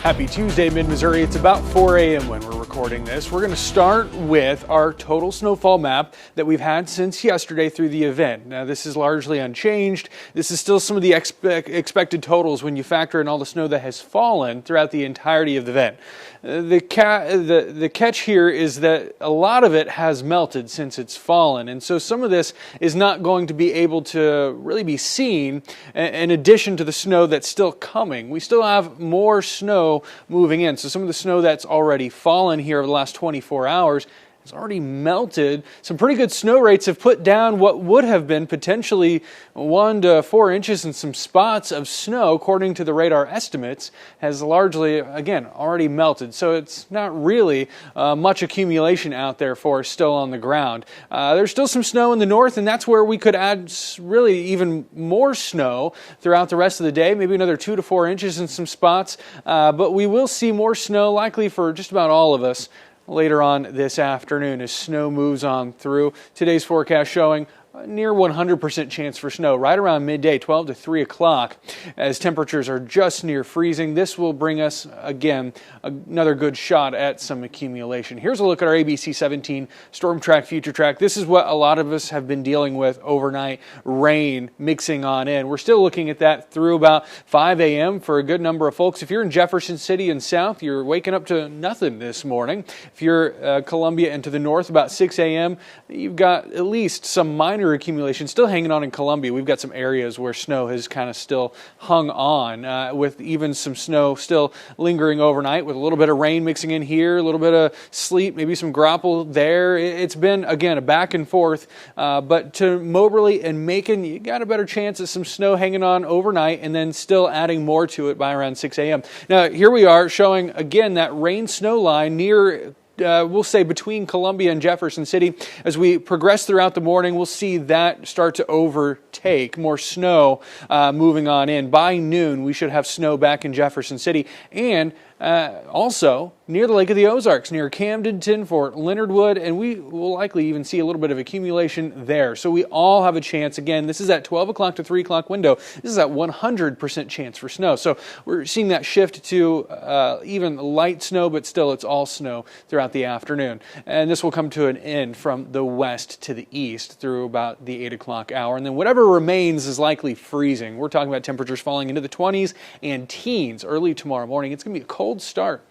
Happy Tuesday, Mid-Missouri. It's about 4 a.m. when we're recording this. We're going to start with our total snowfall map that we've had since yesterday through the event. Now, this is largely unchanged. This is still some of the expected totals when you factor in all the snow that has fallen throughout the entirety of the event. The catch here is that a lot of it has melted since it's fallen, and so some of this is not going to be able to really be seen in addition to the snow that's still coming. We still have more snow moving in, so some of the snow that's already fallen here over the last 24 hours it's already melted. Some pretty good snow rates have put down what would have been potentially 1 to 4 inches in some spots of snow, according to the radar estimates, has largely, again, already melted. So it's not really much accumulation out there for us still on the ground. There's still some snow in the north, and that's where we could add really even more snow throughout the rest of the day, maybe another 2 to 4 inches in some spots. But we will see more snow likely for just about all of us later on this afternoon as snow moves on through. Today's forecast showing a near 100% chance for snow right around midday, 12 to 3 o'clock, as temperatures are just near freezing. This will bring us, again, another good shot at some accumulation. Here's a look at our ABC 17 Storm Track Future Track. This is what a lot of us have been dealing with overnight, rain mixing on in. We're still looking at that through about 5 a.m. for a good number of folks. If you're in Jefferson City and south, you're waking up to nothing this morning. If you're Columbia and to the north, about 6 a.m., you've got at least some minor accumulation still hanging on in Columbia. We've got some areas where snow has kind of still hung on with even some snow still lingering overnight with a little bit of rain mixing in here, a little bit of sleet, maybe some grapple there. It's been, again, a back and forth, but to Moberly and Macon, you got a better chance of some snow hanging on overnight and then still adding more to it by around 6 a.m. Now, here we are showing, again, that rain-snow line near we'll say between Columbia and Jefferson City. As we progress throughout the morning, we'll see that start to overtake more snow moving on in. By noon, we should have snow back in Jefferson City and also near the Lake of the Ozarks, near Camden, Tinfort, Leonard Wood, and we will likely even see a little bit of accumulation there. So we all have a chance. Again, this is at 12 o'clock to 3 o'clock window. This is at 100% chance for snow. So we're seeing that shift to even light snow, but still it's all snow throughout the afternoon. And this will come to an end from the west to the east through about the 8 o'clock hour. And then whatever remains is likely freezing. We're talking about temperatures falling into the 20s and teens early tomorrow morning. It's going to be a cold start.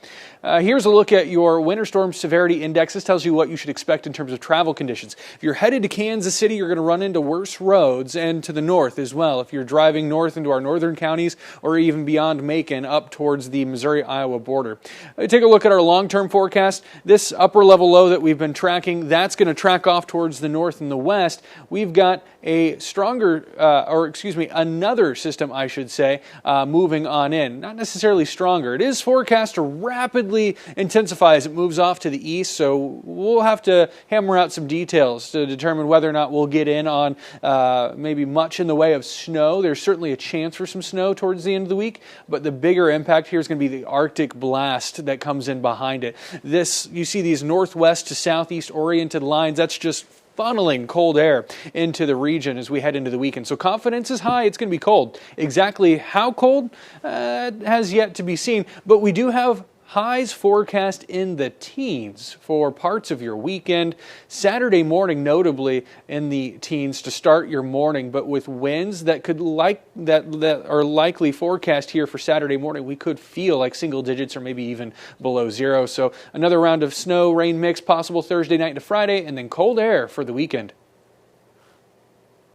Here's a look at your winter storm severity index. This tells you what you should expect in terms of travel conditions. If you're headed to Kansas City, you're going to run into worse roads, and to the north as well. If you're driving north into our northern counties or even beyond Macon up towards the Missouri-Iowa border. Take a look at our long-term forecast. This upper level low that we've been tracking, that's going to track off towards the north and the west. We've got a stronger, another system, I should say, moving on in. Not necessarily stronger. It is forecast to rapidly intensify as it moves off to the east, so we'll have to hammer out some details to determine whether or not we'll get in on maybe much in the way of snow. There's certainly a chance for some snow towards the end of the week, but the bigger impact here is going to be the Arctic blast that comes in behind it. This, you see these northwest to southeast oriented lines, that's just funneling cold air into the region as we head into the weekend. So confidence is high. It's going to be cold. Exactly how cold has yet to be seen, but we do have highs forecast in the teens for parts of your weekend. Saturday morning, notably in the teens to start your morning, but with winds that could that are likely forecast here for Saturday morning, we could feel like single digits or maybe even below zero. So another round of snow, rain mix possible Thursday night to Friday, and then cold air for the weekend.